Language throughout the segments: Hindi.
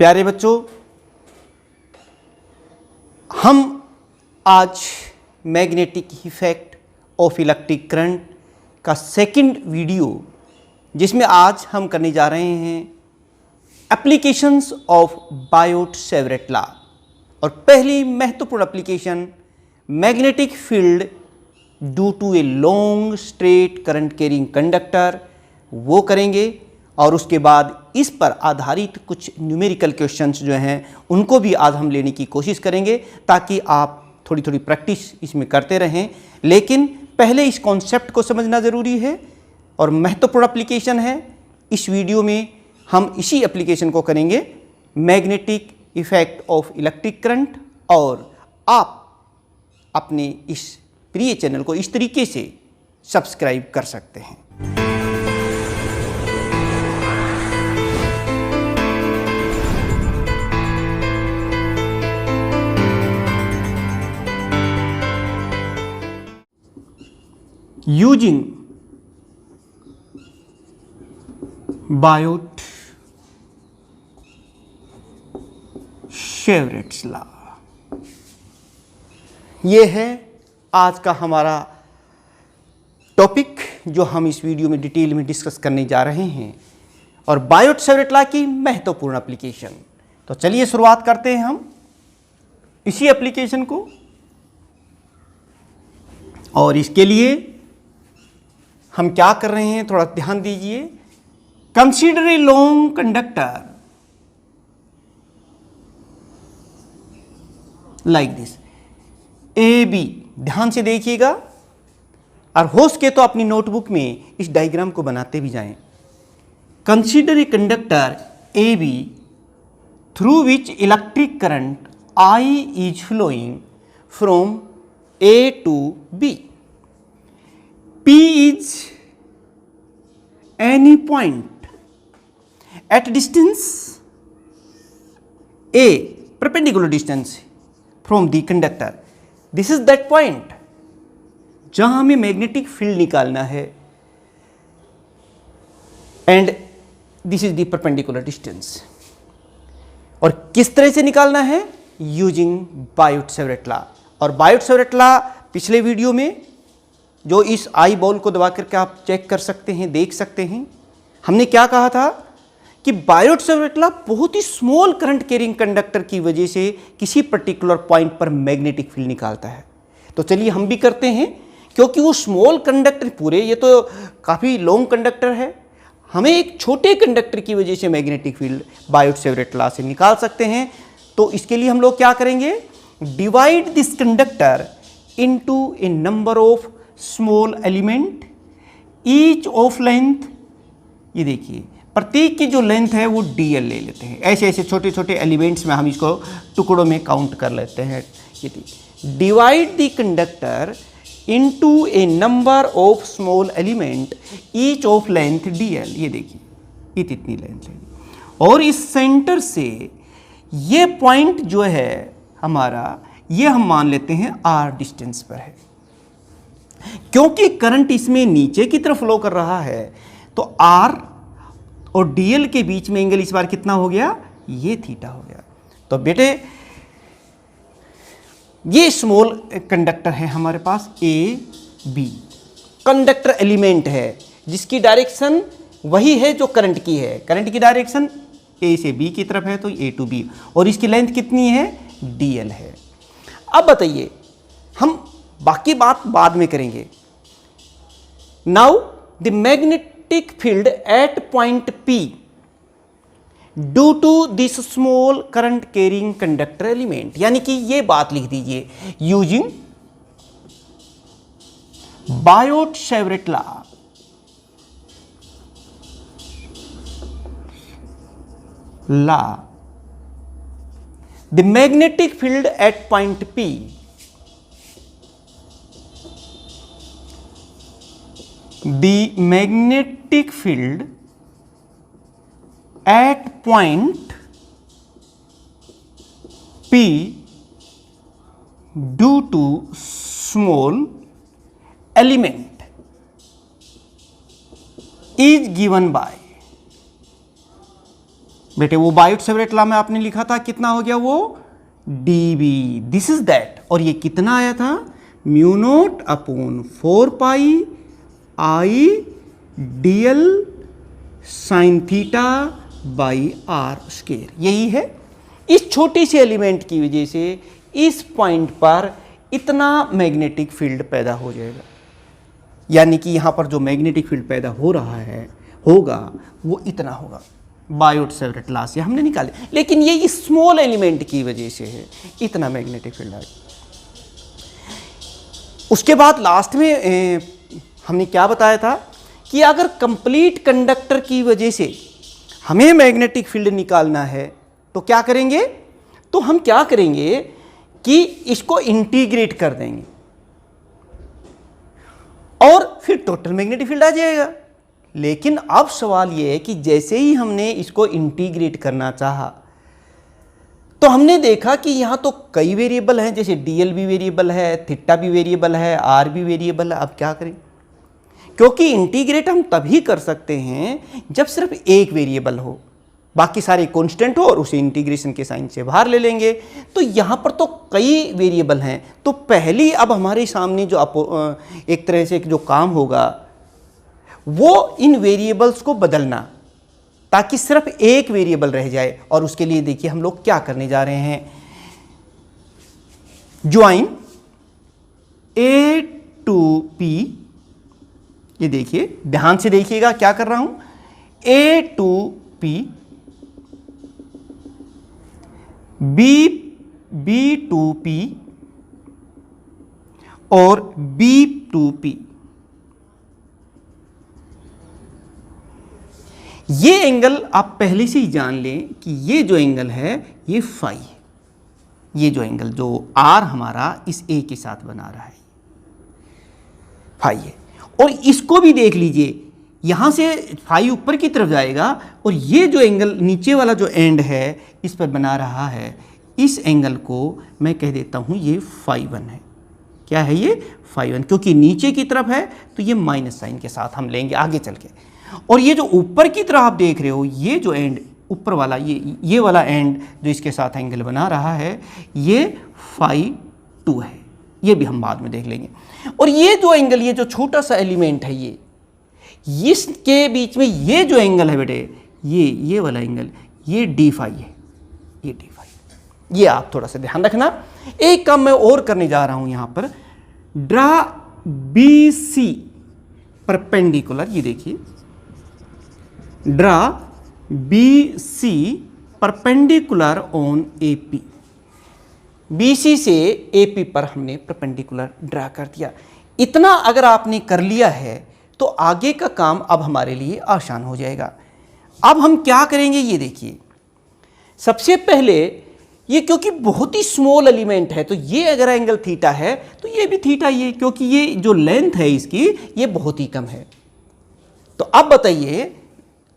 प्यारे बच्चों, हम आज magnetic effect of electric current का सेकंड वीडियो, जिसमें आज हम करने जा रहे हैं एप्लीकेशंस ऑफ बायोट-सेवरेट लॉ। और पहली महत्वपूर्ण application magnetic field due to a long straight current carrying conductor, वो करेंगे। और उसके बाद इस पर आधारित कुछ न्यूमेरिकल क्वेश्चंस जो हैं उनको भी आज हम लेने की कोशिश करेंगे, ताकि आप थोड़ी थोड़ी प्रैक्टिस इसमें करते रहें। लेकिन पहले इस कॉन्सेप्ट को समझना ज़रूरी है और महत्वपूर्ण एप्लीकेशन है। इस वीडियो में हम इसी एप्लीकेशन को करेंगे, magnetic effect of electric current. और आप अपने इस प्रिय चैनल को इस तरीके से सब्सक्राइब कर सकते हैं। Using बायोट-सेवरेट्स लॉ, ये है आज का हमारा टॉपिक जो हम इस वीडियो में डिटेल में डिस्कस करने जा रहे हैं, और बायोट-सेवरेट लॉ की महत्वपूर्ण एप्लीकेशन। तो चलिए शुरुआत करते हैं हम इसी एप्लीकेशन को। और इसके लिए हम क्या कर रहे हैं, थोड़ा ध्यान दीजिए। Consider a long conductor like this A B, ध्यान से देखिएगा, और हो सके तो अपनी नोटबुक में इस डायग्राम को बनाते भी जाएं। Consider a conductor A B through which electric current I is flowing from A to B. P is any point at distance A, perpendicular distance from the conductor. This is that point जहां हमें मैग्नेटिक फील्ड निकालना है, and this is the perpendicular distance. और किस तरह से निकालना है? Using Biot Savart law. और बायोट-सेवरेट लॉ पिछले वीडियो में जो इस आई बॉल को दबा करके आप चेक कर सकते हैं, देख सकते हैं, हमने क्या कहा था कि बायोट-सेवरेट लॉ बहुत ही स्मॉल करंट कैरिंग कंडक्टर की वजह से किसी पर्टिकुलर पॉइंट पर मैग्नेटिक फील्ड निकालता है। तो चलिए हम भी करते हैं, क्योंकि वो स्मॉल कंडक्टर पूरे, ये तो काफ़ी लॉन्ग कंडक्टर है, हमें एक छोटे कंडक्टर की वजह से मैग्नेटिक फील्ड बायोट-सेवरेट लॉ से निकाल सकते हैं। तो इसके लिए हम लोग क्या करेंगे, divide this conductor into A number of small element each of length. ये देखिए, प्रत्येक की जो लेंथ है वो dl ले लेते हैं। ऐसे ऐसे छोटे छोटे एलिमेंट्स में हम इसको टुकड़ों में काउंट कर लेते हैं। ये देखिए, divide the conductor into A number of small element each of length dl। ये देखिए, इतनी लेंथ है, और इस सेंटर से ये पॉइंट जो है हमारा, ये हम मान लेते हैं r डिस्टेंस पर है। क्योंकि करंट इसमें नीचे की तरफ फ्लो कर रहा है, तो R और dl के बीच में एंगल इस बार कितना हो गया, ये थीटा हो गया। तो बेटे, ये स्मॉल कंडक्टर है हमारे पास ए बी, कंडक्टर एलिमेंट है जिसकी डायरेक्शन वही है जो करंट की है। करंट की डायरेक्शन ए से बी की तरफ है, तो ए टू बी, और इसकी लेंथ कितनी है, dl है। अब बताइए, हम बाकी बात बाद में करेंगे। Now the magnetic field at point P due to this small current carrying conductor element, यानी कि ये बात लिख दीजिए, using Biot Savart law, the magnetic field at point P the magnetic field at point P due to small element is given by बेटे वो बायोट-सेवर्ट लॉ में आपने लिखा था कितना हो गया वो dB, दिस इज दैट। और ये कितना आया था mu naught upon 4 pi I dl sine theta by R square. यही है, इस छोटे से एलिमेंट की वजह से इस पॉइंट पर इतना मैग्नेटिक फील्ड पैदा हो जाएगा, यानी कि यहाँ पर जो मैग्नेटिक फील्ड पैदा हो रहा है होगा वो इतना होगा। बायोट-सेवर्ट लॉ से हमने निकाले, लेकिन ये स्मॉल एलिमेंट की वजह से है इतना मैग्नेटिक फील्ड आएगा। उसके बाद लास्ट में हमने क्या बताया था कि अगर कंप्लीट कंडक्टर की वजह से हमें मैग्नेटिक फील्ड निकालना है तो क्या करेंगे, तो हम क्या करेंगे कि इसको इंटीग्रेट कर देंगे और फिर टोटल मैग्नेटिक फील्ड आ जाएगा। लेकिन अब सवाल यह है कि जैसे ही हमने इसको इंटीग्रेट करना चाहा तो हमने देखा कि यहाँ तो कई वेरिएबल हैं, जैसे dl भी वेरिएबल है, थीटा भी वेरिएबल है, r भी वेरिएबल है। अब क्या करें, क्योंकि इंटीग्रेट हम तभी कर सकते हैं जब सिर्फ एक वेरिएबल हो, बाकी सारे कांस्टेंट हो और उसे इंटीग्रेशन के साइन से बाहर ले लेंगे। तो यहाँ पर तो कई वेरिएबल हैं, तो पहली अब हमारे सामने जो एक तरह से जो काम होगा वो इन वेरिएबल्स को बदलना, ताकि सिर्फ एक वेरिएबल रह जाए। और उसके लिए देखिए हम लोग क्या करने जा रहे हैं, ज्वाइन A to P। ये देखिए, ध्यान से देखिएगा क्या कर रहा हूं, A to P, B to P और B to P। ये एंगल आप पहले से ही जान लें कि ये जो एंगल है ये फाई है। ये जो एंगल जो R हमारा इस A के साथ बना रहा है फाई है। और इसको भी देख लीजिए, यहां से फाई ऊपर की तरफ जाएगा और ये जो एंगल नीचे वाला जो एंड है इस पर बना रहा है, इस एंगल को मैं कह देता हूं ये फाई 1 है। क्या है ये फाई 1, क्योंकि नीचे की तरफ है तो ये माइनस साइन के साथ हम लेंगे आगे चल के। और ये जो ऊपर की तरफ आप देख रहे हो, ये जो एंड ऊपर वाला ये वाला एंड जो इसके साथ एंगल बना रहा है ये फाई 2 है, ये भी हम बाद में देख लेंगे। और ये जो एंगल, ये जो छोटा सा एलिमेंट है ये, इसके बीच में ये जो एंगल है बेटे, ये वाला एंगल, ये डी फाई है, ये डी फाई। ये आप थोड़ा सा ध्यान रखना। एक काम मैं और करने जा रहा हूं यहां पर, ड्रा BC परपेंडिकुलर। ये देखिए, draw BC perpendicular on AP। BC से AP पर हमने परपेंडिकुलर ड्रा कर दिया। इतना अगर आपने कर लिया है तो आगे का काम अब हमारे लिए आसान हो जाएगा। अब हम क्या करेंगे ये देखिए, सबसे पहले ये क्योंकि बहुत ही स्मॉल एलिमेंट है तो ये अगर एंगल थीटा है तो ये भी थीटा ही है, क्योंकि ये जो लेंथ है इसकी ये बहुत ही कम है। तो अब बताइए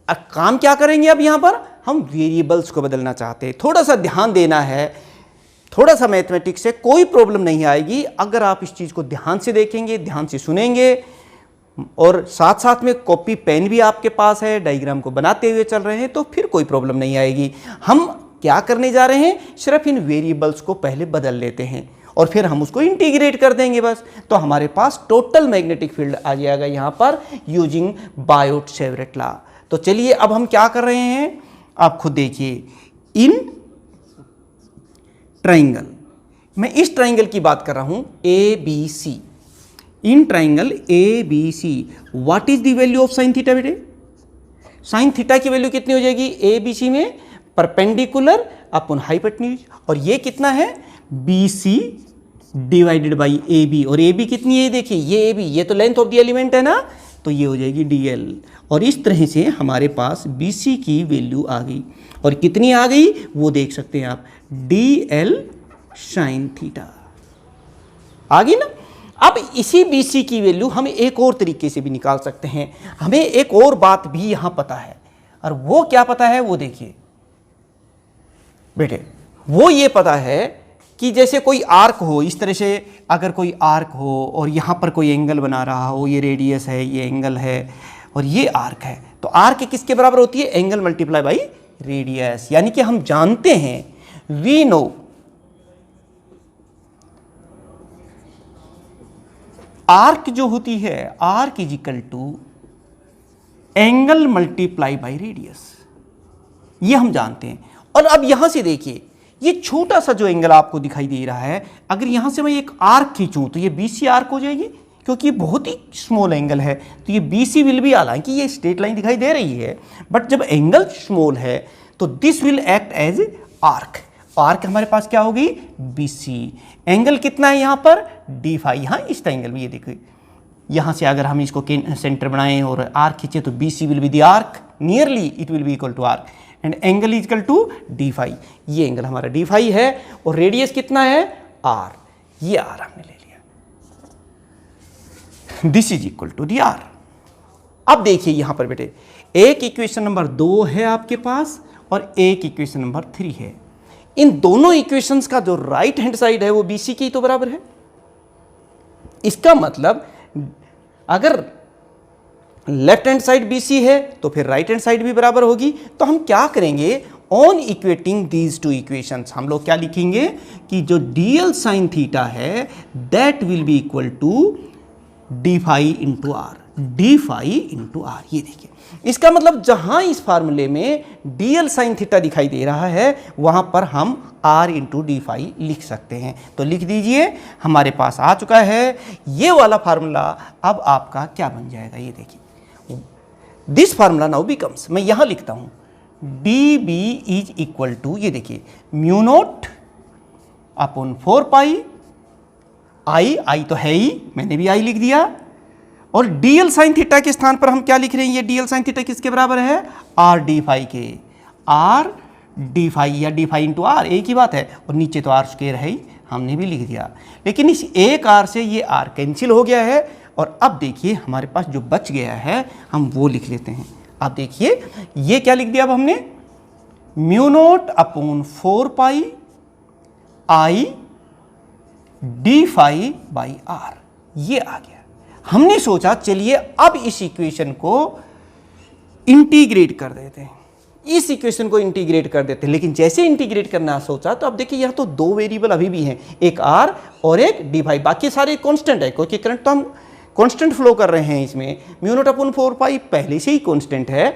अब काम क्या करेंगे, अब यहां पर हम वेरिएबल्स को बदलना चाहते हैं। थोड़ा सा ध्यान देना है, थोड़ा सा मैथमेटिक्स से कोई प्रॉब्लम नहीं आएगी अगर आप इस चीज़ को ध्यान से देखेंगे, ध्यान से सुनेंगे और साथ साथ में कॉपी पेन भी आपके पास है, डायग्राम को बनाते हुए चल रहे हैं तो फिर कोई प्रॉब्लम नहीं आएगी। हम क्या करने जा रहे हैं, सिर्फ इन वेरिएबल्स को पहले बदल लेते हैं और फिर हम उसको इंटीग्रेट कर देंगे बस। तो हमारे पास टोटल मैग्नेटिक फील्ड आ जाएगा यहाँ पर यूजिंग बायोट-सेवर्ट लॉ। तो चलिए अब हम क्या कर रहे हैं, आप खुद देखिए। इन ट्राइंगल, मैं इस ट्राइंगल की बात कर रहा हूं ABC। In triangle ABC what is the value of sine theta बेटे? साइन थीटा की वैल्यू कितनी हो जाएगी ABC में? Perpendicular upon hypotenuse. और ये कितना है? BC divided by AB। और AB कितनी है देखिए, ये AB, ये तो लेंथ ऑफ द एलिमेंट है ना, तो ये हो जाएगी DL। और इस तरह से हमारे पास BC की वैल्यू आ गई। और कितनी आ गई वो देख सकते हैं आप, DL साइन थीटा आ गई ना। अब इसी BC की वैल्यू हम एक और तरीके से भी निकाल सकते हैं। हमें एक और बात भी यहां पता है, और वो क्या पता है वो देखिए बेटे। वो ये पता है कि जैसे कोई आर्क हो, इस तरह से अगर कोई आर्क हो और यहाँ पर कोई एंगल बना रहा हो, ये रेडियस है, ये एंगल है और ये आर्क है, तो आर्क किसके बराबर होती है? Angle multiply by radius. यानी कि हम जानते हैं, वी नो आर्क जो होती है, arc is equal to angle multiply by radius, ये हम जानते हैं। और अब यहां से देखिए, ये छोटा सा जो एंगल आपको दिखाई दे रहा है, अगर यहां से मैं एक आर्क खींचूं तो ये बीसी आर्क हो जाएगी, क्योंकि ये बहुत ही स्मॉल एंगल है। तो ये बीसी विल बी, हालांकि ये स्ट्रेट लाइन दिखाई दे रही है, बट जब एंगल स्मॉल है तो this will act as arc. Arc हमारे पास क्या होगी, बीसी। एंगल कितना है यहाँ पर, डी फाई। यहाँ इस एंगल में ये देखिए, यहाँ से अगर हम इसको सेंटर बनाएं और आर्क खींचे तो BC will be the arc, nearly it will be equal to arc, and angle is equal to D phi. ये एंगल हमारा डी फाई है और रेडियस कितना है, आर। ये आर हमने ले लिया, this is equal to D R. अब देखिए यहां पर बेटे, एक इक्वेशन नंबर 2 है आपके पास और एक इक्वेशन नंबर 3 है। इन दोनों इक्वेशंस का जो राइट हैंड साइड है वो बीसी की तो बराबर है। इसका मतलब अगर लेफ्ट हैंड साइड बीसी है तो फिर राइट हैंड साइड भी बराबर होगी। तो हम क्या करेंगे, on equating these two equations हम लोग क्या लिखेंगे कि जो डीएल साइन थीटा है that will be equal to D phi into R, D phi into R. ये देखिए, इसका मतलब जहां इस फार्मूले में डीएल साइन थीटा दिखाई दे रहा है वहां पर हम आर इंटू डी फाई लिख सकते हैं। तो लिख दीजिए, हमारे पास आ चुका है ये वाला फार्मूला। अब आपका क्या बन जाएगा, ये देखिए, दिस फार्मूला नाउ बिकम्स, मैं यहां लिखता हूं, D B is equal to, ये देखिए, mu naught upon 4 pi I, I तो है ही, मैंने भी आई लिख दिया, और डीएल साइन थीटा के स्थान पर हम क्या लिख रहे हैं, ये डीएल साइन थीटा किसके बराबर है, आर डी फाई के। आर डी फाई या डी फाई इंटू आर एक ही बात है, और नीचे तो आर स्क्वायर है ही, हमने भी लिख दिया। लेकिन इस एक आर से ये आर कैंसिल हो गया है, और अब देखिए हमारे पास जो बच गया है हम वो लिख लेते हैं। अब देखिए ये क्या लिख दिया अब हमने, mu naught upon 4 pi I D phi by R, ये आ गया। हमने सोचा चलिए अब इस इक्वेशन को इंटीग्रेट कर देते हैं, इस इक्वेशन को इंटीग्रेट कर देते हैं। लेकिन जैसे इंटीग्रेट करना सोचा तो अब देखिए यहाँ तो 2 वेरिएबल अभी भी हैं, एक आर और एक डी फाई, बाकी सारे कांस्टेंट है, क्योंकि करंट तो हम कांस्टेंट फ्लो कर रहे हैं इसमें। म्यू नॉट अपॉन 4 पाई पहले से ही कांस्टेंट है,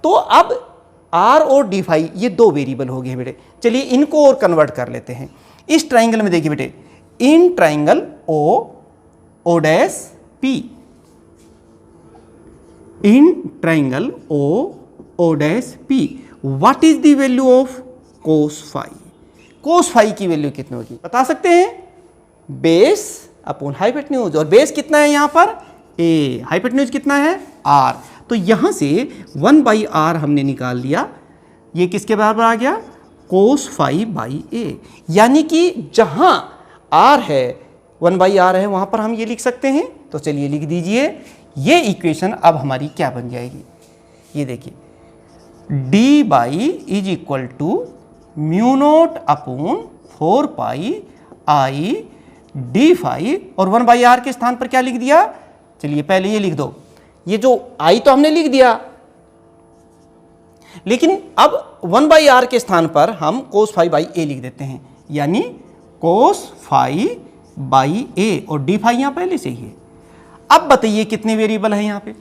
तो अब आर और डी फाई ये 2 वेरिएबल हो गए बेटे। चलिए इनको और कन्वर्ट कर लेते हैं। इस ट्राइंगल में देखिए बेटे, in triangle O dash P, in triangle O dash P, what is the value of cos phi. Cos phi की वैल्यू कितनी होगी बता सकते हैं, बेस अपॉन हाइपोटेन्यूज, और बेस कितना है यहाँ पर ए, हाइपोटेन्यूज कितना है आर। तो यहां से 1/r हमने निकाल लिया, ये किसके बराबर आ गया, कोस फाई बाई ए। यानी कि जहां r है 1/r है वहां पर हम ये लिख सकते हैं। तो चलिए लिख दीजिए, ये इक्वेशन अब हमारी क्या बन जाएगी, ये देखिए, D by is equal to mu naught upon 4 pi I D phi, और 1/r के स्थान पर क्या लिख दिया, चलिए पहले ये लिख दो, ये जो आई तो हमने लिख दिया, लेकिन अब 1/r के स्थान पर हम कोस फाई बाई ए लिख देते हैं, यानी कोस फाई बाई ए, और डी फाई यहां पहले से ही है। अब बताइए कितने वेरिएबल है यहां पे,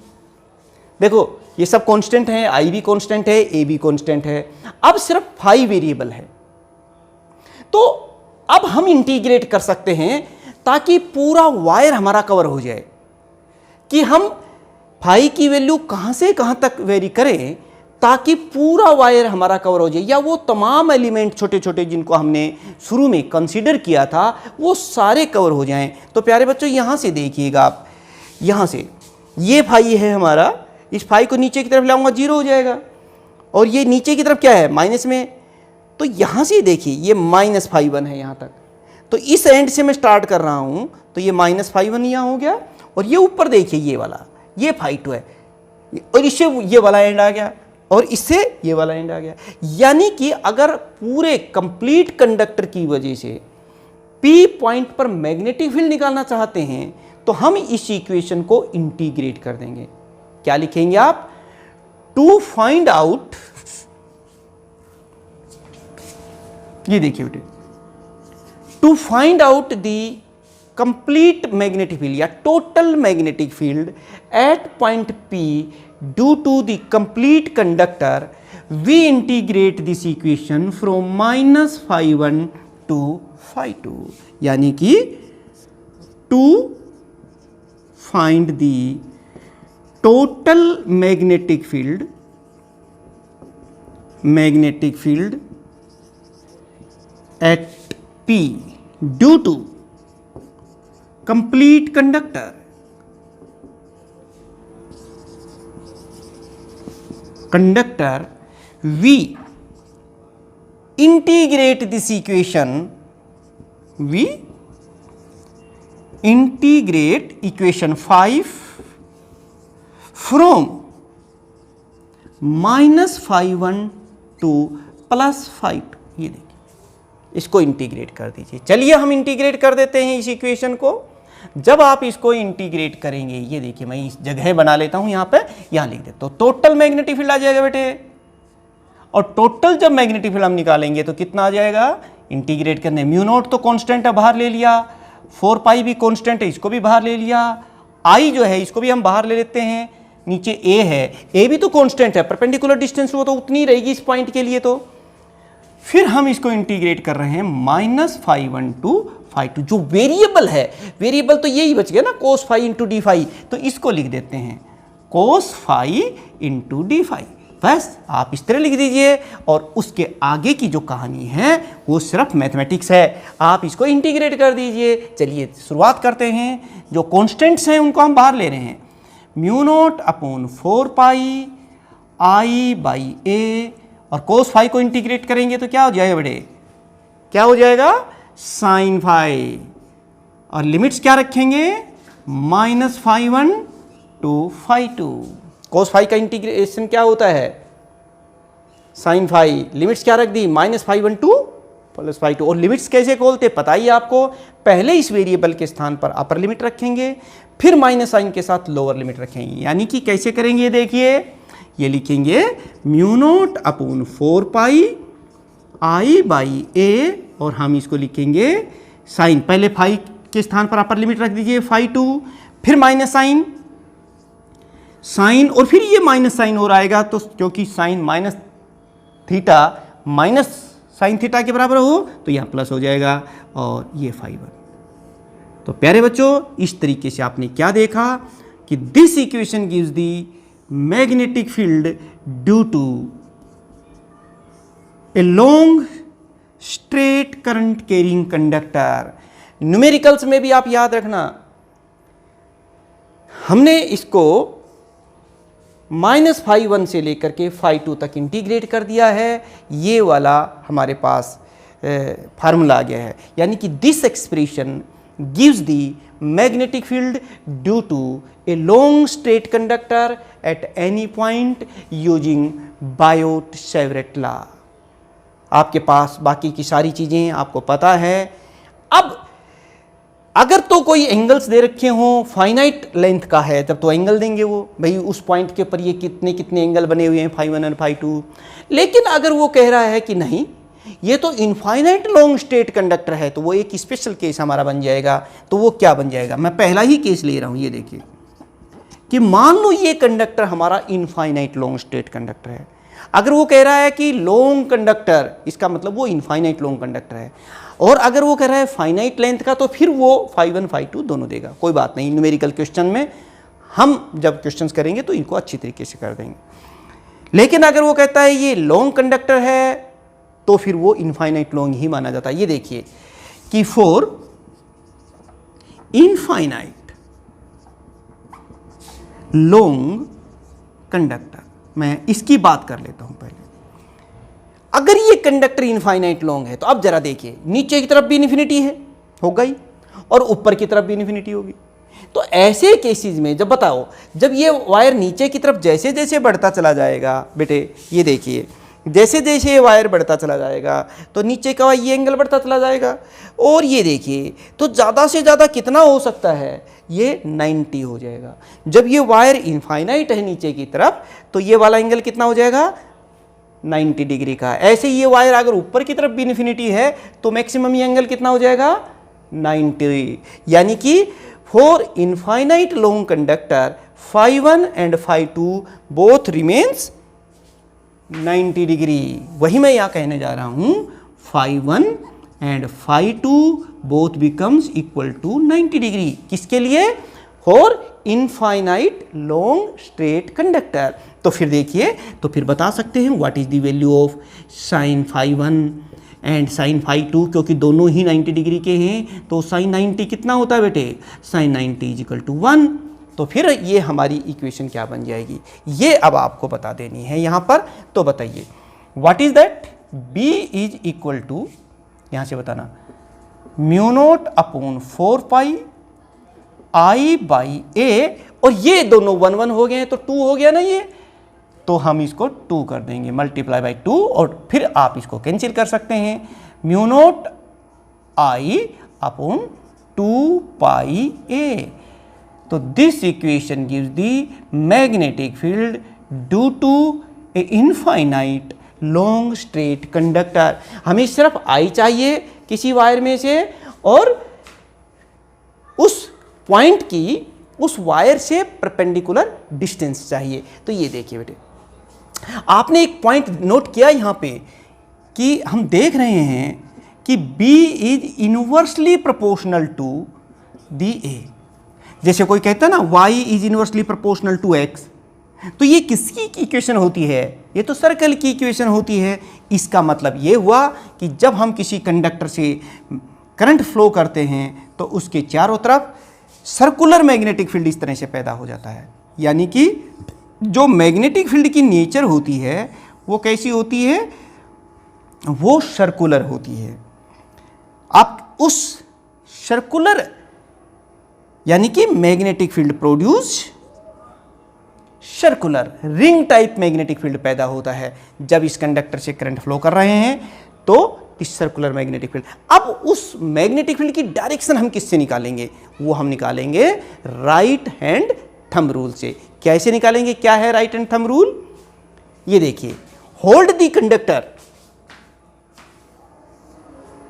देखो ये सब कांस्टेंट है, आई भी कांस्टेंट है, ए भी कांस्टेंट है, अब सिर्फ 5 वेरिएबल है। तो अब हम इंटीग्रेट कर सकते हैं ताकि पूरा वायर हमारा कवर हो जाए, कि हम फाई की वैल्यू कहां से कहां तक वेरी करें ताकि पूरा वायर हमारा कवर हो जाए, या वो तमाम एलिमेंट छोटे छोटे जिनको हमने शुरू में कंसीडर किया था वो सारे कवर हो जाएं। तो प्यारे बच्चों यहां से देखिएगा आप, यहां से ये फाई है हमारा, इस फाई को नीचे की तरफ लाऊंगा 0 हो जाएगा, और ये नीचे की तरफ क्या है माइनस में, तो यहां से देखिए ये -φ1 है यहां तक, तो इस एंड से मैं स्टार्ट कर रहा हूं तो ये -φ1 यहां हो गया, और ये ऊपर देखिए ये वाला ये φ2 है, और इससे ये वाला एंड आ गया, और इससे ये वाला एंड आ गया। यानी कि अगर पूरे कंप्लीट कंडक्टर की वजह से P पॉइंट पर मैग्नेटिक फील्ड निकालना चाहते हैं तो हम इस इक्वेशन को इंटीग्रेट कर देंगे। क्या लिखेंगे आप, टू फाइंड आउट ये देखिए बेटे, to find out the complete magnetic field या total magnetic field at point P due to the complete conductor we integrate this equation from -φ1 to φ2, यानी कि to find the total magnetic field at P due to complete conductor we integrate this equation, we integrate equation 5 from -φ1 to +φ2। ये देखिए, इसको इंटीग्रेट कर दीजिए। चलिए हम इंटीग्रेट कर देते हैं इस इक्वेशन को। जब आप इसको इंटीग्रेट करेंगे, ये देखिए मैं इस जगह बना लेता हूं, यहां पे यहां लिख देता हूं, टोटल मैग्नेटिक फील्ड आ जाएगा बेटे। और टोटल जब मैग्नेटिक फील्ड हम निकालेंगे तो कितना आ जाएगा, इंटीग्रेट करने म्यू नॉट तो कांस्टेंट है, बाहर ले लिया, 4π भी कांस्टेंट है, इसको भी बाहर ले लिया, आई जो है इसको भी हम बाहर ले लेते हैं, नीचे ए है, ए भी तो कांस्टेंट है, परपेंडिकुलर डिस्टेंस वो तो उतनी रहेगी इस पॉइंट के लिए। तो फिर हम इसको इंटीग्रेट कर रहे हैं -φ1 टू φ2, जो वेरिएबल है, वेरिएबल तो यही बच गया ना, cos φ इंटू डी फाई, तो इसको लिख देते हैं cos φ इंटू डी फाई। बस आप इस तरह लिख दीजिए, और उसके आगे की जो कहानी है वो सिर्फ मैथमेटिक्स है, आप इसको इंटीग्रेट कर दीजिए। चलिए शुरुआत करते हैं। जो कॉन्स्टेंट्स हैं उनको हम बाहर ले रहे हैं, mu naught upon 4π I by A, और cos φ को इंटीग्रेट करेंगे तो क्या हो जाएगा बेटे, क्या हो जाएगा, sin φ, और लिमिट्स क्या रखेंगे, -φ1 टू φ2। cos φ का इंटीग्रेशन क्या होता है, sin φ, लिमिट्स क्या रख दी, -φ1 टू +φ2। और लिमिट्स कैसे खोलते पता ही आपको, पहले इस वेरिएबल के स्थान पर अपर लिमिट रखेंगे, फिर माइनस साइन के साथ लोअर लिमिट रखेंगे। यानी कि कैसे करेंगे, देखिए ये लिखेंगे mu naught upon 4π I by A, और हम इसको लिखेंगे साइन, पहले फाई के स्थान पर अपर लिमिट रख दीजिए φ2, फिर माइनस साइन, साइन और फिर ये माइनस साइन और आएगा, तो क्योंकि sine minus theta minus sine theta के बराबर हो तो यहाँ प्लस हो जाएगा, और ये φ1। तो प्यारे बच्चों, इस तरीके से आपने क्या देखा कि this equation gives the magnetic field due to a long straight current carrying conductor. Numericals में भी आप याद रखना, हमने इसको -φ1 से लेकर के φ2 तक इंटीग्रेट कर दिया है। ये वाला हमारे पास फार्मूला आ गया है, यानी कि this expression gives the magnetic field due to a long straight conductor at any point using Biot Savart law. आपके पास बाकी की सारी चीज़ें आपको पता है। अब अगर तो कोई एंगल्स दे रखे हों, फाइनाइट लेंथ का है तब तो एंगल देंगे वो, भाई उस पॉइंट के ऊपर ये कितने कितने एंगल बने हुए हैं, φ1 और φ2। लेकिन अगर वो कह रहा है कि नहीं ये तो इनफाइनाइट लॉन्ग स्ट्रेट कंडक्टर है, तो वो एक स्पेशल केस हमारा बन जाएगा। तो वो क्या बन जाएगा, मैं पहला ही केस ले रहा हूँ, ये देखिए कि मान लो ये कंडक्टर हमारा इनफाइनाइट लॉन्ग स्ट्रेट कंडक्टर है। अगर वो कह रहा है कि लॉन्ग कंडक्टर, इसका मतलब वो इनफाइनाइट लॉन्ग कंडक्टर है, और अगर वो कह रहा है फाइनाइट लेंथ का, तो फिर वो φ1 φ2 दोनों देगा। कोई बात नहीं, न्यूमेरिकल क्वेश्चन में हम जब क्वेश्चंस करेंगे तो इनको अच्छी तरीके से कर देंगे। लेकिन अगर वो कहता है ये लॉन्ग कंडक्टर है, तो फिर वो इनफाइनाइट लॉन्ग ही माना जाता है। ये देखिए कि फॉर इनफाइनाइट लॉन्ग कंडक्टर, मैं इसकी बात कर लेता हूं पहले। अगर ये कंडक्टर इनफाइनाइट लॉन्ग है तो अब जरा देखिए, नीचे की तरफ भी इन्फिनिटी है, हो गई, और ऊपर की तरफ भी इन्फिनिटी होगी। तो ऐसे केसेस में जब बताओ, जब ये वायर नीचे की तरफ जैसे जैसे बढ़ता चला जाएगा बेटे, ये देखिए जैसे जैसे ये वायर बढ़ता चला जाएगा तो नीचे का ये एंगल बढ़ता चला जाएगा, और ये देखिए तो ज़्यादा से ज़्यादा कितना हो सकता है, ये 90 हो जाएगा। जब ये वायर इनफाइनाइट है नीचे की तरफ, तो ये वाला एंगल कितना हो जाएगा, 90 डिग्री का। ऐसे ये वायर अगर ऊपर की तरफ भी इन्फिनिटी है तो मैक्सिमम ये एंगल कितना हो जाएगा 90। यानी कि for infinite long conductor φ1 and φ2 both remains 90 degree. वही मैं यहाँ कहने जा रहा हूँ φ1 and φ2 both becomes equal to 90 degree. किसके लिए? For infinite long straight conductor. तो फिर देखिए, तो फिर बता सकते हैं what is the value of sine φ1 and sine φ2, क्योंकि दोनों ही 90 डिग्री के हैं। तो साइन 90 कितना होता है बेटे? Sine 90 is equal to 1। तो फिर ये हमारी इक्वेशन क्या बन जाएगी, ये अब आपको बता देनी है यहाँ पर। तो बताइए what is that? b is equal to, यहाँ से बताना, mu naught upon 4 pi i by a, और ये दोनों 1 1 हो गए हैं तो 2 हो गया ना ये, तो हम इसको 2 कर देंगे मल्टीप्लाई बाई 2, और फिर आप इसको कैंसिल कर सकते हैं। Mu naught i upon 2 pi a। तो this equation gives the magnetic field due to a infinite long straight conductor. हमें सिर्फ I चाहिए किसी वायर में से, और उस पॉइंट की उस वायर से परपेंडिकुलर डिस्टेंस चाहिए। तो ये देखिए बेटे, आपने एक पॉइंट नोट किया यहाँ पे कि हम देख रहे हैं कि B is inversely proportional to the A। जैसे कोई कहता है ना y is inversely proportional to x, तो ये किसकी इक्वेशन होती है? ये तो सर्कल की इक्वेशन होती है। इसका मतलब ये हुआ कि जब हम किसी कंडक्टर से करंट फ्लो करते हैं तो उसके चारों तरफ सर्कुलर मैग्नेटिक फील्ड इस तरह से पैदा हो जाता है। यानी कि जो मैग्नेटिक फील्ड की नेचर होती है वो कैसी होती है? वो सर्कुलर होती है। आप उस सर्कुलर यानी कि magnetic field produce circular ring type magnetic field पैदा होता है जब इस कंडक्टर से करंट फ्लो कर रहे हैं, तो इस सर्कुलर मैग्नेटिक फील्ड। अब उस मैग्नेटिक फील्ड की डायरेक्शन हम किससे निकालेंगे? वो हम निकालेंगे राइट हैंड थंब रूल से। कैसे निकालेंगे? क्या है राइट हैंड थंब रूल? ये देखिए, होल्ड द कंडक्टर।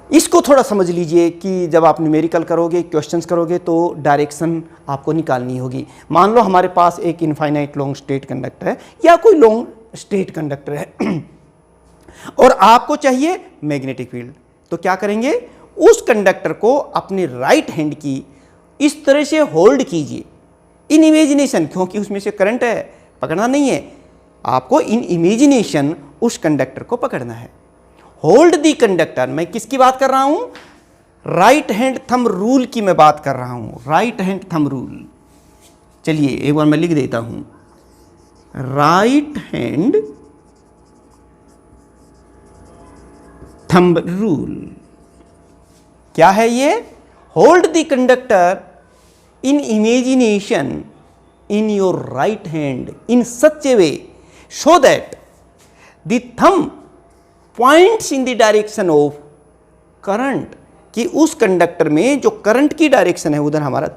इसको थोड़ा समझ लीजिए कि जब आप न्यूमेरिकल करोगे, क्वेश्चंस करोगे, तो डायरेक्शन आपको निकालनी होगी। मान लो हमारे पास एक इनफाइनाइट लॉन्ग स्ट्रेट कंडक्टर है या कोई लॉन्ग स्ट्रेट कंडक्टर है और आपको चाहिए मैग्नेटिक फील्ड, तो क्या करेंगे? उस कंडक्टर को अपने राइट हैंड की इस तरह से होल्ड कीजिए इन इमेजिनेशन, क्योंकि उसमें से करंट है, पकड़ना नहीं है आपको, इन इमेजिनेशन उस कंडक्टर को पकड़ना है। होल्ड दी कंडक्टर, मैं किसकी बात कर रहा हूं? राइट हैंड थंब रूल की मैं बात कर रहा हूं, राइट हैंड थंब रूल। चलिए एक बार मैं लिख देता हूं, राइट हैंड थंब रूल। क्या है ये? Hold the conductor in imagination in your right hand in such a way so that the thumb points in the direction of current, कि उस कंडक्टर में जो करंट की डायरेक्शन है उधर हमारा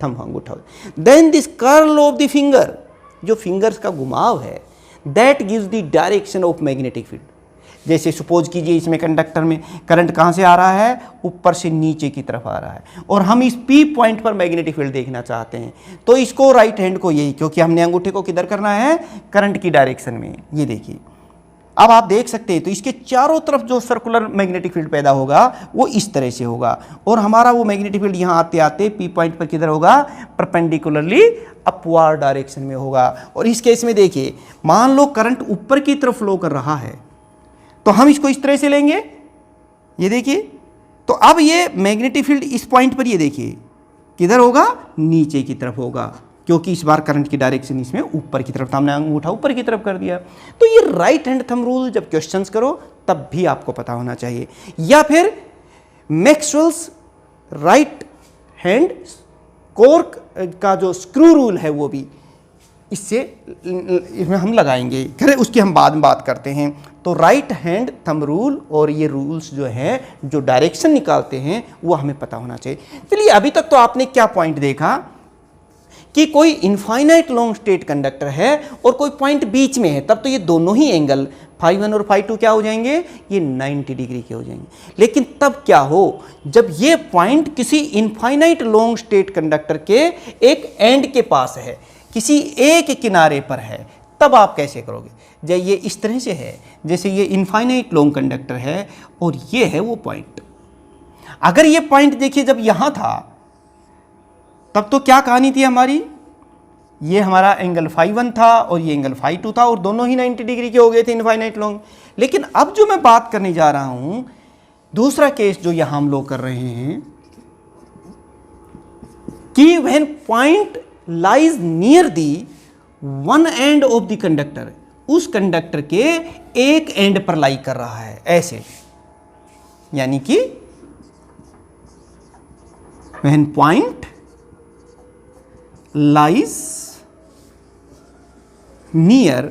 थंब अंगूठा हो। Then this curl of the finger, जो फिंगर्स का घुमाव है, that gives the direction of magnetic field. जैसे सपोज कीजिए इसमें कंडक्टर में करंट कहाँ से आ रहा है? ऊपर से नीचे की तरफ आ रहा है, और हम इस P पॉइंट पर मैग्नेटिक फील्ड देखना चाहते हैं, तो इसको राइट हैंड को यही, क्योंकि हमने अंगूठे को किधर करना है? करंट की डायरेक्शन में। ये देखिए, अब आप देख सकते हैं, तो इसके चारों तरफ जो सर्कुलर मैग्नेटिक फील्ड पैदा होगा वो इस तरह से होगा, और हमारा वो मैग्नेटिक फील्ड यहाँ आते आते P पॉइंट पर किधर होगा? परपेंडिकुलरली अपवार्ड डायरेक्शन में होगा। और इस केस में देखिए, मान लो करंट ऊपर की तरफ फ्लो कर रहा है, तो हम इसको इस तरह से लेंगे, ये देखिए, तो अब ये मैग्नेटिक फील्ड इस पॉइंट पर, ये देखिए किधर होगा? नीचे की तरफ होगा, क्योंकि इस बार करंट की डायरेक्शन इसमें ऊपर की तरफ था, हमने अंगूठा ऊपर की तरफ कर दिया। तो ये राइट हैंड थंब रूल जब क्वेश्चंस करो तब भी आपको पता होना चाहिए। या फिर मैक्सवेल्स राइट हैंड कॉर्क का जो स्क्रू रूल है वो भी इसमें हम लगाएंगे, खैर उसकी हम बाद में बात करते हैं। तो राइट हैंड थंब रूल और ये रूल्स जो हैं, जो डायरेक्शन निकालते हैं, वो हमें पता होना चाहिए। चलिए, अभी तक तो आपने क्या पॉइंट देखा कि कोई इनफाइनाइट लॉन्ग स्ट्रेट कंडक्टर है और कोई पॉइंट बीच में है, तब तो ये दोनों ही एंगल φ1 और φ2 क्या हो जाएंगे, ये 90 डिग्री के हो जाएंगे। लेकिन तब क्या हो, जब ये पॉइंट किसी इनफाइनाइट लॉन्ग स्टेट कंडक्टर के एक एंड के पास है, किसी एक किनारे पर है, तब आप कैसे करोगे। जब ये इस तरह से है, जैसे ये इनफाइनाइट लॉन्ग कंडक्टर है और ये है वो पॉइंट। अगर ये पॉइंट देखिए जब यहाँ था तब तो क्या कहानी थी हमारी, ये हमारा एंगल φ1 था और ये एंगल φ2 था और दोनों ही 90 डिग्री के हो गए थे इनफाइनाइट लॉन्ग। लेकिन अब जो मैं बात करने जा रहा हूं, दूसरा केस जो यहां हम लोग कर रहे हैं कि when point lies near the one end of the conductor, उस कंडक्टर के एक एंड पर लाई कर रहा है ऐसे, यानी कि when point lies near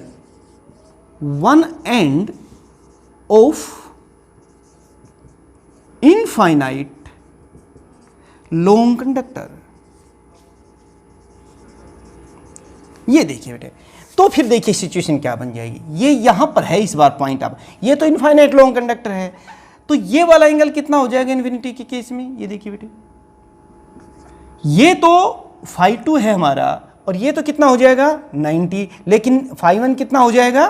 one end of infinite long conductor। ये देखिए बेटे, तो फिर देखिए सिचुएशन क्या बन जाएगी। ये यहां पर है इस बार पॉइंट, अब ये तो इनफाइनाइट लॉन्ग कंडक्टर है, तो ये वाला एंगल कितना हो जाएगा इन्फिनिटी के केस में। ये देखिए बेटे, ये तो φ2 है हमारा और ये तो कितना हो जाएगा 90, लेकिन φ1 कितना हो जाएगा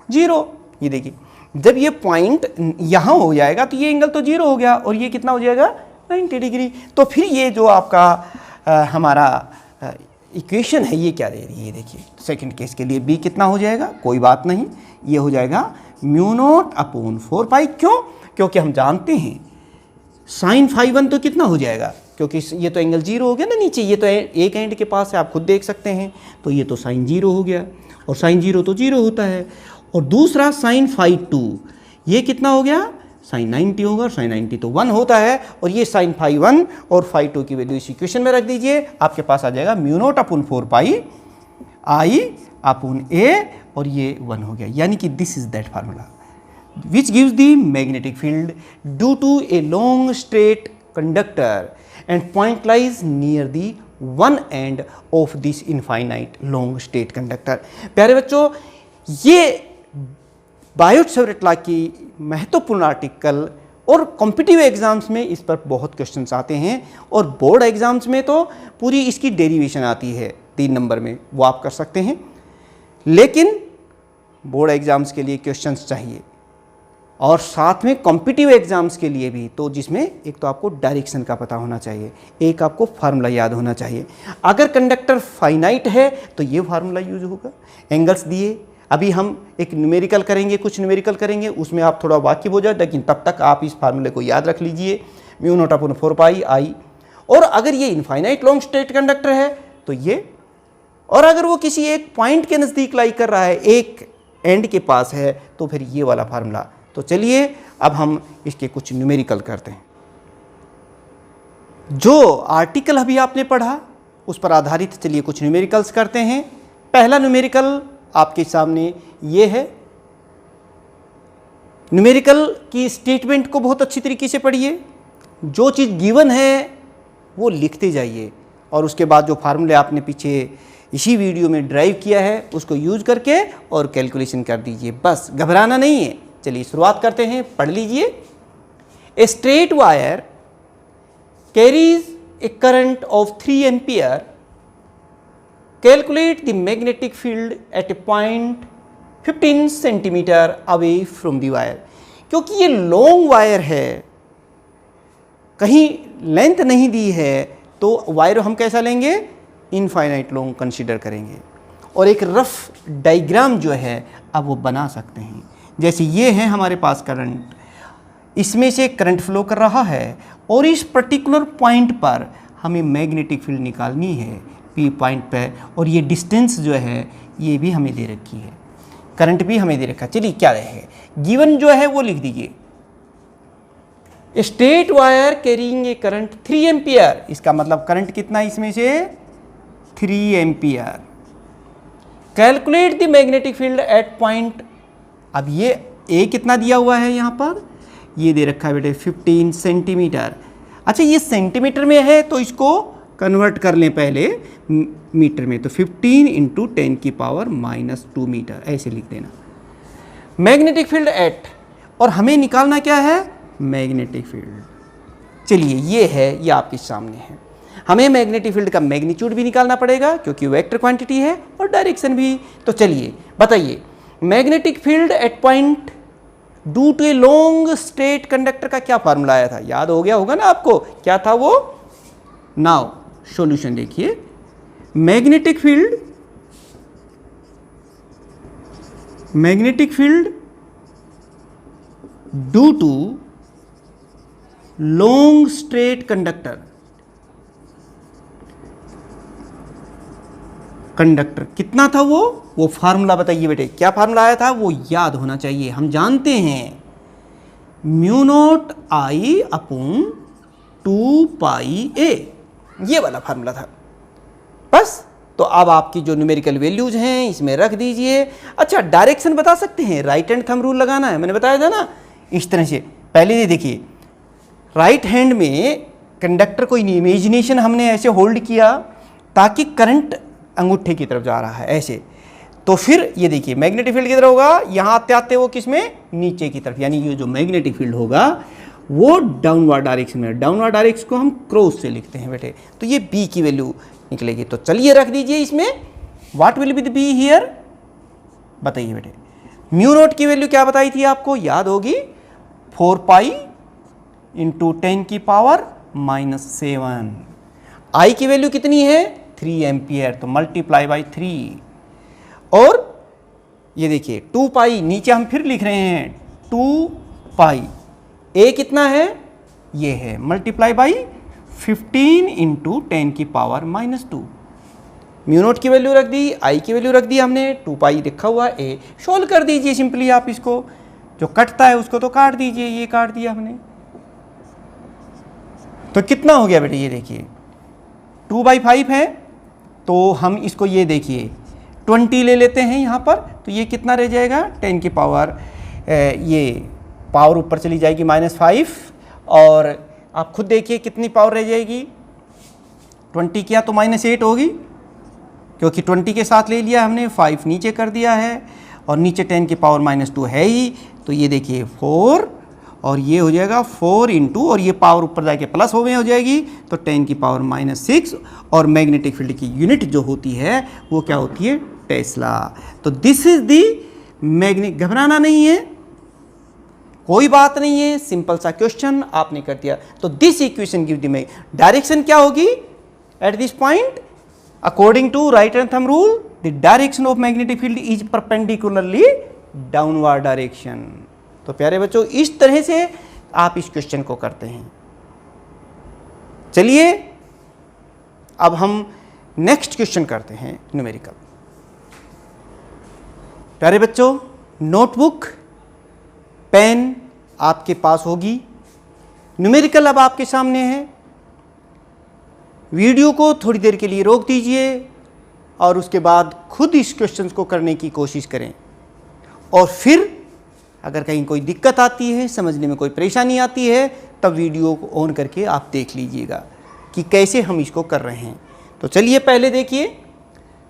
0। ये देखिए, जब ये पॉइंट यहाँ हो जाएगा तो ये एंगल तो 0 हो गया और ये कितना हो जाएगा 90 डिग्री। तो फिर ये जो आपका हमारा इक्वेशन है ये क्या दे रही है, ये देखिए सेकंड केस के लिए b कितना हो जाएगा, कोई बात नहीं, ये हो जाएगा μ0/4π। क्यों, क्योंकि हम जानते हैं साइन φ1 तो कितना हो जाएगा, क्योंकि ये तो एंगल 0 हो गया ना नीचे, ये तो एक एंड के पास है, आप खुद देख सकते हैं, तो ये तो साइन 0 हो गया और साइन 0 तो 0 होता है। और दूसरा साइन φ2, ये कितना हो गया साइन 90 होगा और साइन 90 तो 1 होता है, और ये साइन φ1 और φ2 की वैल्यू इस इक्वेशन में रख दीजिए, आपके पास आ जाएगा μ0/4π I/A और ये 1 हो गया। यानी कि this is that formula which gives the magnetic field due to a long straight conductor and point lies near the one end of this infinite long straight conductor। प्यारे बच्चों, ये बायोट-सेवर्ट लॉ की महत्वपूर्ण आर्टिकल और कॉम्पिटिटिव एग्जाम्स में इस पर बहुत क्वेश्चंस आते हैं, और बोर्ड एग्जाम्स में तो पूरी इसकी डेरिवेशन आती है 3 नंबर में, वो आप कर सकते हैं। लेकिन बोर्ड एग्जाम्स के लिए क्वेश्चंस चाहिए और साथ में कॉम्पिटिटिव एग्जाम्स के लिए भी, तो जिसमें एक तो आपको डायरेक्शन का पता होना चाहिए, एक आपको फार्मूला याद होना चाहिए। अगर कंडक्टर फाइनाइट है तो ये फार्मूला यूज होगा। एंगल्स दिए, अभी हम एक न्यूमेरिकल करेंगे, कुछ न्यूमेरिकल करेंगे, उसमें आप थोड़ा वाकिफ हो जाए, लेकिन तब तक आप इस फार्मूले को याद रख लीजिए, μ0/4π I। और अगर ये इनफाइनाइट लॉन्ग स्ट्रेट कंडक्टर है तो ये, और अगर वो किसी एक पॉइंट के नज़दीक लाई कर रहा है, एक एंड के पास है, तो फिर ये वाला फार्मूला। तो चलिए अब हम इसके कुछ न्यूमेरिकल करते हैं। जो आर्टिकल अभी आपने पढ़ा उस पर आधारित चलिए कुछ न्यूमेरिकल्स करते हैं। पहला न्यूमेरिकल आपके सामने ये है। न्यूमेरिकल की स्टेटमेंट को बहुत अच्छी तरीके से पढ़िए, जो चीज़ गिवन है वो लिखते जाइए, और उसके बाद जो फार्मूले आपने पीछे इसी वीडियो में ड्राइव किया है उसको यूज करके और कैलकुलेशन कर दीजिए, बस घबराना नहीं है। चलिए शुरुआत करते हैं, पढ़ लीजिए। A straight wire carries A current of 3 ampere, calculate the magnetic field eight A point 15 centimetre away from the wire. क्योंकि ये लॉन्ग वायर है, कहीं लेंथ नहीं दी है, तो वायर हम कैसा लेंगे, इनफाइनाइट लॉन्ग कंसीडर करेंगे। और एक रफ डायग्राम जो है अब वो बना सकते हैं। जैसे ये है हमारे पास करंट, इसमें से करंट फ्लो कर रहा है और इस पर्टिकुलर पॉइंट पर हमें मैग्नेटिक फील्ड निकालनी है P पॉइंट पे, और ये डिस्टेंस जो है ये भी हमें दे रखी है, करंट भी हमें दे रखा है। चलिए क्या रहेगा, गिवन जो है वो लिख दीजिए। Straight wire carrying a current 3 ampere, इसका मतलब करंट कितना है इसमें से 3 ampere. Calculate the magnetic field at point, अब ये ए कितना दिया हुआ है यहाँ पर, ये दे रखा है बेटे 15 सेंटीमीटर। अच्छा ये सेंटीमीटर में है तो इसको कन्वर्ट कर लें पहले मीटर में, तो 15 × 10⁻⁻2 मीटर ऐसे लिख देना। मैग्नेटिक फील्ड एट, और हमें निकालना क्या है, मैग्नेटिक फील्ड। चलिए ये है, ये आपके सामने है। हमें मैग्नेटिक फील्ड का मैग्नीट्यूड भी निकालना पड़ेगा क्योंकि वेक्टर क्वांटिटी है, और डायरेक्शन भी। तो चलिए बताइए, magnetic field at point due to a long straight conductor का क्या फार्मूला आया था, याद हो गया होगा ना आपको, क्या था वो। नाउ सॉल्यूशन देखिए, magnetic field due to long straight conductor कितना था वो फार्मूला बताइए बेटे, क्या फार्मूला आया था, वो याद होना चाहिए। हम जानते हैं म्यू नॉट आई अपॉन 2 पाई ए, ये वाला फार्मूला था बस। तो अब आपकी जो न्यूमेरिकल वैल्यूज हैं इसमें रख दीजिए। अच्छा, डायरेक्शन बता सकते हैं, राइट हैंड थंब रूल लगाना है, मैंने बताया था ना इस तरह से। पहले ये देखिए, राइट हैंड में कंडक्टर को इमेजिनेशन हमने ऐसे होल्ड किया ताकि करंट अंगूठे की तरफ जा रहा है ऐसे। तो फिर ये देखिए मैग्नेटिक फील्ड किधर होगा, यहाँ आते आते वो किसमें, नीचे की तरफ, यानी ये जो मैग्नेटिक फील्ड होगा वो डाउनवर्ड डायरेक्शन में। डाउनवर्ड डायरेक्शन को हम क्रॉस से लिखते हैं बेटे, तो ये बी की वैल्यू निकलेगी। तो चलिए रख दीजिए इसमें, what will be the be here, बताइए बेटे। म्यू नॉट की वैल्यू क्या बताई थी आपको, याद होगी, 4 पाई इंटू 10 की पावर -7। आई की वैल्यू कितनी है, 3 एम्पियर, तो मल्टीप्लाई बाई 3। और ये देखिए 2 पाई, नीचे हम फिर लिख रहे हैं 2 पाई, ए कितना है, ये है, मल्टीप्लाई बाई 15 इंटू 10 की पावर -2। म्यू नोट की वैल्यू रख दी, आई की वैल्यू रख दी हमने, 2 पाई लिखा हुआ ए। सोल्व कर दीजिए सिंपली आप इसको, जो कटता है उसको तो काट दीजिए, ये काट दिया हमने। तो कितना हो गया बेटे, ये देखिए 2/5 है, तो हम इसको ये देखिए 20 ले लेते हैं यहाँ पर, तो ये कितना रह जाएगा, 10 की पावर, ये पावर ऊपर चली जाएगी -5, और आप खुद देखिए कितनी पावर रह जाएगी, 20 किया तो -8 होगी, क्योंकि 20 के साथ ले लिया हमने, 5 नीचे कर दिया है, और नीचे 10 की पावर -2 है ही, तो ये देखिए 4, और ये हो जाएगा 4 इंटू, और ये पावर ऊपर जाके प्लस हो जाएगी, तो 10 की पावर -6, और मैग्नेटिक फील्ड की यूनिट जो होती है वो क्या होती है, टेस्ला। तो दिस इज दी मैग्नेटिक, घबराना नहीं है, कोई बात नहीं है, सिंपल सा क्वेश्चन आपने कर दिया। तो this equation give the direction क्या होगी at this point, according to right hand thumb rule, the direction of magnetic field is perpendicularly downward direction. तो प्यारे बच्चों, इस तरह से आप इस क्वेश्चन को करते हैं। चलिए अब हम नेक्स्ट क्वेश्चन करते हैं, न्यूमेरिकल। प्यारे बच्चों, नोटबुक पेन आपके पास होगी, न्यूमेरिकल अब आपके सामने है। वीडियो को थोड़ी देर के लिए रोक दीजिए और उसके बाद खुद इस क्वेश्चन को करने की कोशिश करें, और फिर अगर कहीं कोई दिक्कत आती है, समझने में कोई परेशानी आती है, तब वीडियो को ऑन करके आप देख लीजिएगा कि कैसे हम इसको कर रहे हैं। तो चलिए पहले देखिए,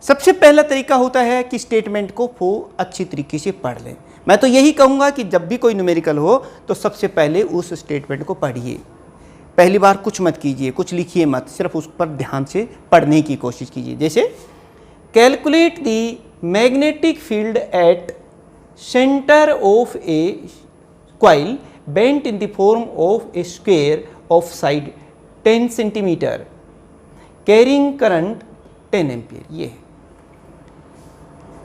सबसे पहला तरीका होता है कि स्टेटमेंट को अच्छी तरीके से पढ़ लें। मैं तो यही कहूँगा कि जब भी कोई न्यूमेरिकल हो तो सबसे पहले उस स्टेटमेंट को पढ़िए, पहली बार कुछ मत कीजिए, कुछ लिखिए मत, सिर्फ उस पर ध्यान से पढ़ने की कोशिश कीजिए। जैसे calculate the magnetic field at centre of A coil bent in the form of A square of side 10 centimetre carrying current 10 ampere. ये है,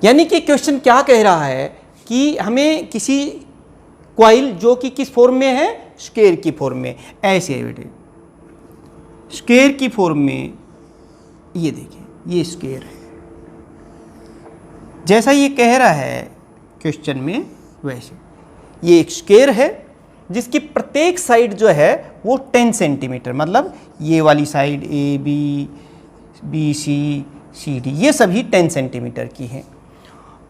यानी कि क्वेश्चन क्या कह रहा है कि हमें किसी कॉइल जो कि किस फॉर्म में है, स्क्वायर की फॉर्म में, ऐसे है बेटे, स्क्वायर की फॉर्म में, ये देखिए ये स्क्वायर है, जैसा ये कह रहा है क्वेश्चन में वैसे ये एक स्क्वायर है जिसकी प्रत्येक साइड जो है वो 10 सेंटीमीटर, मतलब ये वाली side A B C D ये सभी 10 सेंटीमीटर की है।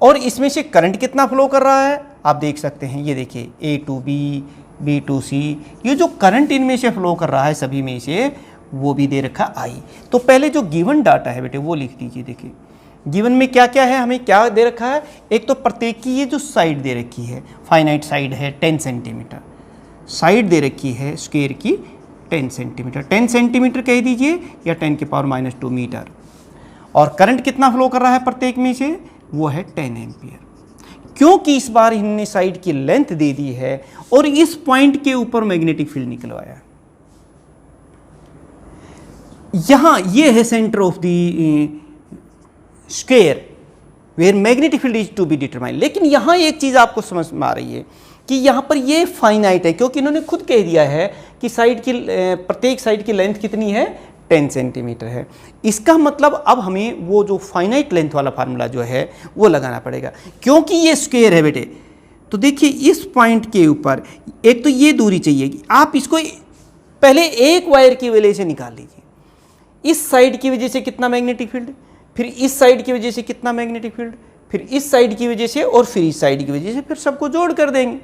और इसमें से करंट कितना फ्लो कर रहा है आप देख सकते हैं, ये देखिए ए टू बी टू सी, ये जो करंट इनमें से फ्लो कर रहा है सभी में से, वो भी दे रखा आई। तो पहले जो गिवन डाटा है बेटे वो लिख दीजिए। देखिए गिवन में क्या क्या है, हमें क्या दे रखा है, एक तो प्रत्येक की ये जो साइड दे रखी है, फाइनाइट साइड है 10 सेंटीमीटर, साइड दे रखी है स्क्वायर की 10 सेंटीमीटर, 10 सेंटीमीटर कह दीजिए या 10⁻² मीटर, और करंट कितना फ्लो कर रहा है प्रत्येक में से, वो है 10 एम्पियर। क्योंकि इस बार इन्होंने साइड की लेंथ दे दी है और इस पॉइंट के ऊपर मैग्नेटिक फील्ड निकलवाया, यहां ये है centre of the square where magnetic field is to be determine. लेकिन यहां एक चीज आपको समझ में आ रही है कि यहां पर ये फाइनाइट है, क्योंकि इन्होंने खुद कह दिया है कि साइड की प्रत्येक साइड की लेंथ कितनी है, 10 सेंटीमीटर है। इसका मतलब अब हमें वो जो फाइनाइट लेंथ वाला फार्मूला जो है वो लगाना पड़ेगा, क्योंकि ये स्क्वायर है बेटे। तो देखिए इस पॉइंट के ऊपर एक तो ये दूरी चाहिए, आप इसको पहले एक वायर की वजह से निकाल लीजिए, इस साइड की वजह से कितना मैग्नेटिक फील्ड, फिर इस साइड की वजह से कितना मैग्नेटिक फील्ड, फिर इस साइड की वजह से और फिर इस साइड की वजह से, फिर सबको जोड़ कर देंगे।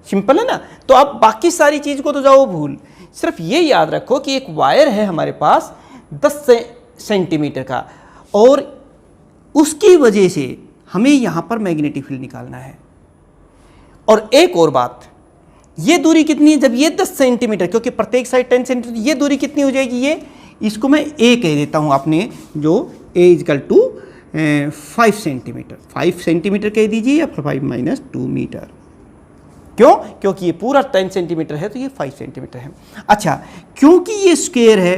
सिंपल है ना। तो आप बाकी सारी चीज को तो जाओ भूल, सिर्फ ये याद रखो कि एक वायर है हमारे पास 10 सेंटीमीटर का, और उसकी वजह से हमें यहां पर मैग्नेटिक फील्ड निकालना है। और एक और बात, ये दूरी कितनी है, जब ये 10 सेंटीमीटर, क्योंकि प्रत्येक साइड 10 सेंटीमीटर, ये दूरी कितनी हो जाएगी, ये इसको मैं ए कह देता हूं आपने, जो ए इजकल टू 5 सेंटीमीटर, 5 सेंटीमीटर कह दीजिए या 5-2 मीटर। क्यों, क्योंकि ये पूरा 10 सेंटीमीटर है तो ये 5 सेंटीमीटर है। अच्छा, क्योंकि ये स्क्वायर है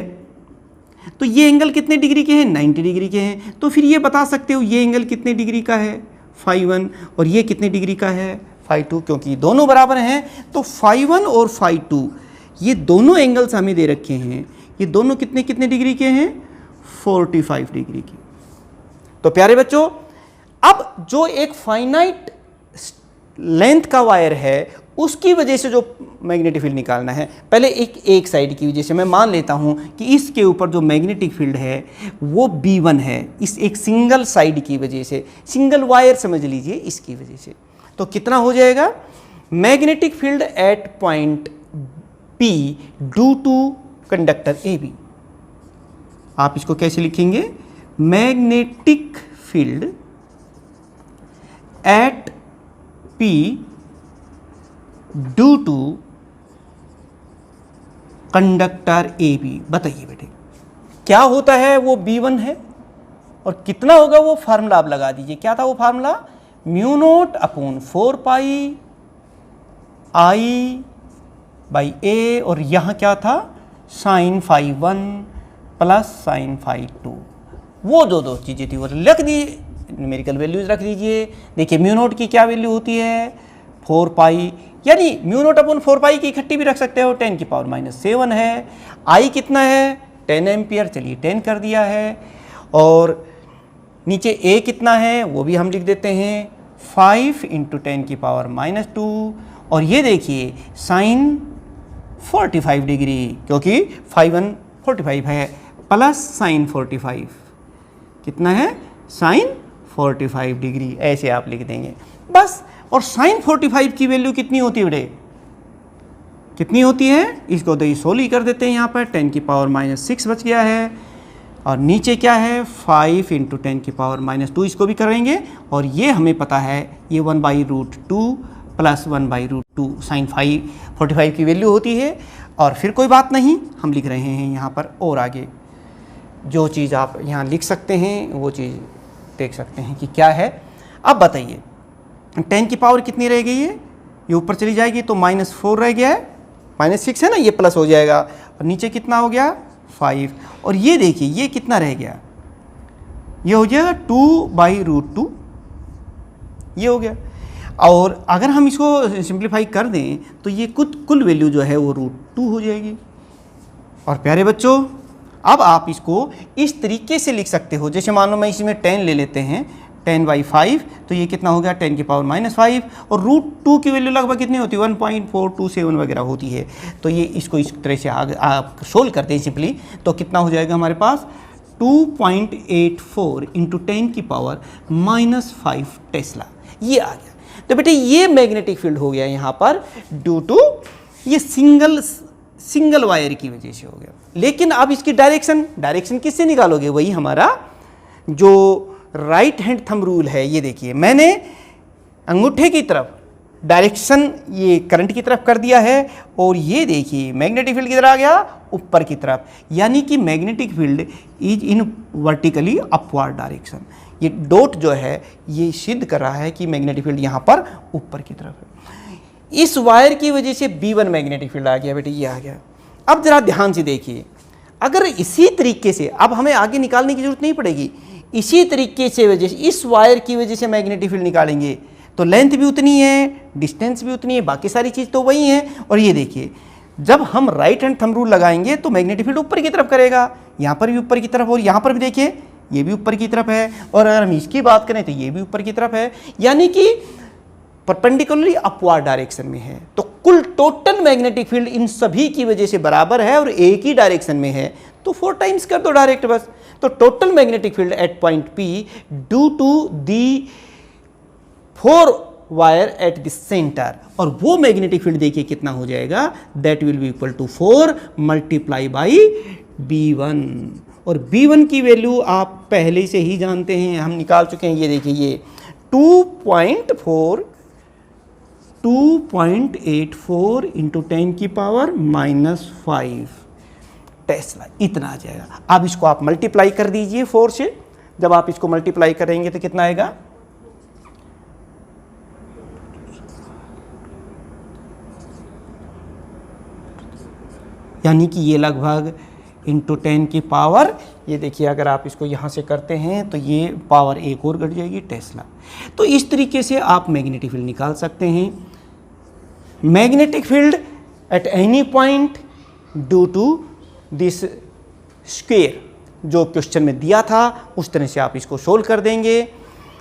तो ये एंगल कितने डिग्री के हैं, 90 डिग्री के हैं। तो फिर ये बता सकते हो ये एंगल कितने डिग्री का है, φ1, और ये कितने डिग्री का है, φ2, क्योंकि दोनों बराबर हैं। तो φ1 और φ2 ये दोनों एंगल्स हमें दे रखे हैं, ये दोनों कितने कितने डिग्री के हैं, 45 डिग्री के। तो प्यारे बच्चों, अब जो एक फाइनाइट लेंथ का वायर है उसकी वजह से जो मैग्नेटिक फील्ड निकालना है, पहले एक साइड की वजह से मैं मान लेता हूं कि इसके ऊपर जो मैग्नेटिक फील्ड है वो B1 है, इस एक सिंगल साइड की वजह से, सिंगल वायर समझ लीजिए, इसकी वजह से। तो कितना हो जाएगा, magnetic field at point P due to conductor AB। आप इसको कैसे लिखेंगे, magnetic field at P due to conductor AB। बताइए बेटे क्या होता है, वो B1 है और कितना होगा वो फार्मूला आप लगा दीजिए। क्या था वो फार्मूला, μ0/4 पाई I/A, और यहां क्या था, sin φ1 प्लस sin φ2। वो जो दो चीजें थी वो लिख दी, न्यूमेरिकल वैल्यूज रख दीजिए। देखिए μ0 की क्या वैल्यू होती है, 4 पाई, यानी μ0/4 पाई की इकट्ठी भी रख सकते हो, 10⁻⁷ है। I कितना है, 10 एम्पियर, चलिए 10 कर दिया है। और नीचे A कितना है वो भी हम लिख देते हैं, 5 × 10⁻⁻²। और ये देखिए sin 45 डिग्री, क्योंकि φ1 45 है, प्लस sin 45 कितना है, sin 45 डिग्री, ऐसे आप लिख देंगे बस। और sin 45 की वैल्यू कितनी होती है बेटे, कितनी होती है, इसको तो सोल्व कर देते हैं, यहाँ पर 10⁻⁻6 बच गया है। और नीचे क्या है, 5 × 10⁻⁻2, इसको भी करेंगे। और ये हमें पता है ये 1/√2 प्लस 1/√2 sin 45 की वैल्यू होती है। और फिर कोई बात नहीं, हम लिख रहे हैं यहाँ पर, और आगे जो चीज़ आप यहाँ लिख सकते हैं वो चीज़ देख सकते हैं कि क्या है। अब बताइए 10 की पावर कितनी रह गई है, ये ऊपर चली जाएगी तो -4 रह गया है, -6 है ना, ये प्लस हो जाएगा। और नीचे कितना हो गया, 5। और ये देखिए ये कितना रह गया, ये हो जाएगा 2/√2, ये हो गया। और अगर हम इसको सिंप्लीफाई कर दें तो ये कुल वैल्यू जो है वो √2 हो जाएगी। और प्यारे बच्चों, अब आप इसको इस तरीके से लिख सकते हो, जैसे मान लो मैं इसमें 10 ले लेते हैं, 10/5, तो ये कितना हो गया, 10⁻⁻5। और √2 की वैल्यू लगभग कितनी होती है, 1.427 वगैरह होती है। तो ये इसको इस तरह से आगे आप सोल्व करते हैं सिंपली, तो कितना हो जाएगा हमारे पास, 2.84 × 10⁻⁻5 टेस्ला, ये आ गया। तो बेटे ये मैग्नेटिक फील्ड हो गया यहाँ पर ड्यू टू ये सिंगल वायर की वजह से हो गया। लेकिन अब इसकी डायरेक्शन किससे निकालोगे, वही हमारा जो राइट हैंड थंब रूल है, ये देखिए मैंने अंगूठे की तरफ डायरेक्शन ये करंट की तरफ कर दिया है और ये देखिए मैग्नेटिक फील्ड किधर आ गया, ऊपर की तरफ, यानी कि magnetic field is in vertically upward direction. ये डॉट जो है ये सिद्ध कर रहा है कि मैग्नेटिक फील्ड यहाँ पर ऊपर की तरफ है। इस वायर की वजह से B1 मैग्नेटिक फील्ड आ गया बेटे, ये आ गया। अब जरा ध्यान से देखिए, अगर इसी तरीके से, अब हमें आगे निकालने की जरूरत नहीं पड़ेगी, इसी तरीके से वजह से इस वायर की वजह से मैग्नेटिक फील्ड निकालेंगे तो लेंथ भी उतनी है, डिस्टेंस भी उतनी है, बाकी सारी चीज़ तो वही है। और ये देखिए जब हम राइट हैंड थंब रूल लगाएंगे तो मैग्नेटिक फील्ड ऊपर की तरफ करेगा, यहाँ पर भी ऊपर की तरफ, और यहाँ पर भी देखिए ये भी ऊपर की तरफ है, और अगर हम इसकी बात करें तो ये भी ऊपर की तरफ है, यानी कि परपेंडिकुलरली अपवर्ड डायरेक्शन में है। तो कुल टोटल मैग्नेटिक फील्ड इन सभी की वजह से बराबर है और एक ही डायरेक्शन में है, तो 4 टाइम्स कर दो डायरेक्ट बस। तो total magnetic field at point P due to the 4 wire at the centre, और वो मैग्नेटिक फील्ड देखिए कितना हो जाएगा, that will be equal to 4 multiply by B1। और B1 की वैल्यू आप पहले से ही जानते हैं, हम निकाल चुके हैं। ये देखिए ये 2.84 इंटू 10 की पावर -5 टेस्ला, इतना आ जाएगा। अब इसको आप मल्टीप्लाई कर दीजिए 4 से। जब आप इसको मल्टीप्लाई करेंगे तो कितना आएगा, यानी कि ये लगभग इंटू 10 की पावर, ये देखिए अगर आप इसको यहाँ से करते हैं तो ये पावर एक और घट जाएगी, टेस्ला। तो इस तरीके से आप मैग्नेटिक फील्ड निकाल सकते हैं। Magnetic field at any point due to this square, जो क्वेश्चन में दिया था उस तरह से आप इसको सोल्व कर देंगे।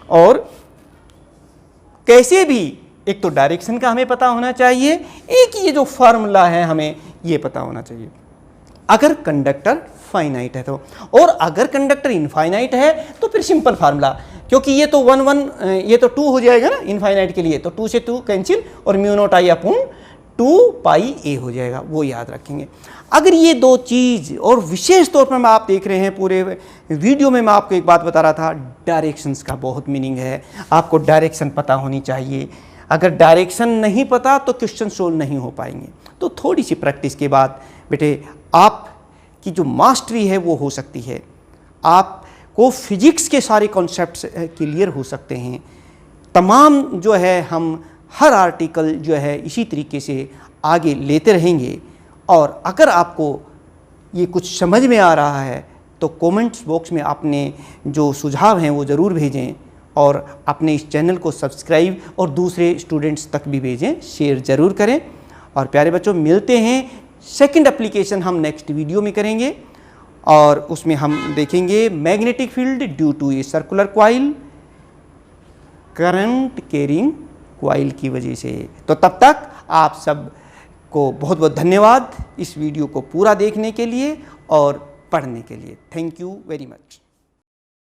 और कैसे भी, एक तो डायरेक्शन का हमें पता होना चाहिए, एक ये जो फार्मूला है हमें ये पता होना चाहिए अगर कंडक्टर फाइनाइट है तो। और अगर कंडक्टर इनफाइनाइट है तो फिर सिंपल फार्मूला, क्योंकि ये तो 1 1 ये तो 2 हो जाएगा ना इनफाइनाइट के लिए, तो 2 से 2 कैंसिल और μ0I/2 पाई a हो जाएगा, वो याद रखेंगे। अगर ये दो चीज़, और विशेष तौर पर मैं आप देख रहे हैं पूरे वीडियो में मैं आपको एक बात बता रहा था, डायरेक्शंस का बहुत मीनिंग है। आपको डायरेक्शन पता होनी चाहिए, अगर डायरेक्शन नहीं पता तो क्वेश्चन सोल्व नहीं हो पाएंगे। तो थोड़ी सी प्रैक्टिस के बाद बेटे आपकी जो मास्टरी है वो हो सकती है, आपको फिजिक्स के सारे कॉन्सेप्ट्स क्लियर हो सकते हैं। तमाम जो है हम हर आर्टिकल जो है इसी तरीके से आगे लेते रहेंगे। और अगर आपको ये कुछ समझ में आ रहा है तो कमेंट्स बॉक्स में आपने जो सुझाव हैं वो ज़रूर भेजें, और अपने इस चैनल को सब्सक्राइब और दूसरे स्टूडेंट्स तक भी भेजें, शेयर ज़रूर करें। और प्यारे बच्चों, मिलते हैं, सेकंड एप्लीकेशन हम नेक्स्ट वीडियो में करेंगे, और उसमें हम देखेंगे magnetic field due to a circular coil, current carrying coil की वजह से। तो तब तक आप सब को बहुत बहुत धन्यवाद इस वीडियो को पूरा देखने के लिए और पढ़ने के लिए। Thank you very much.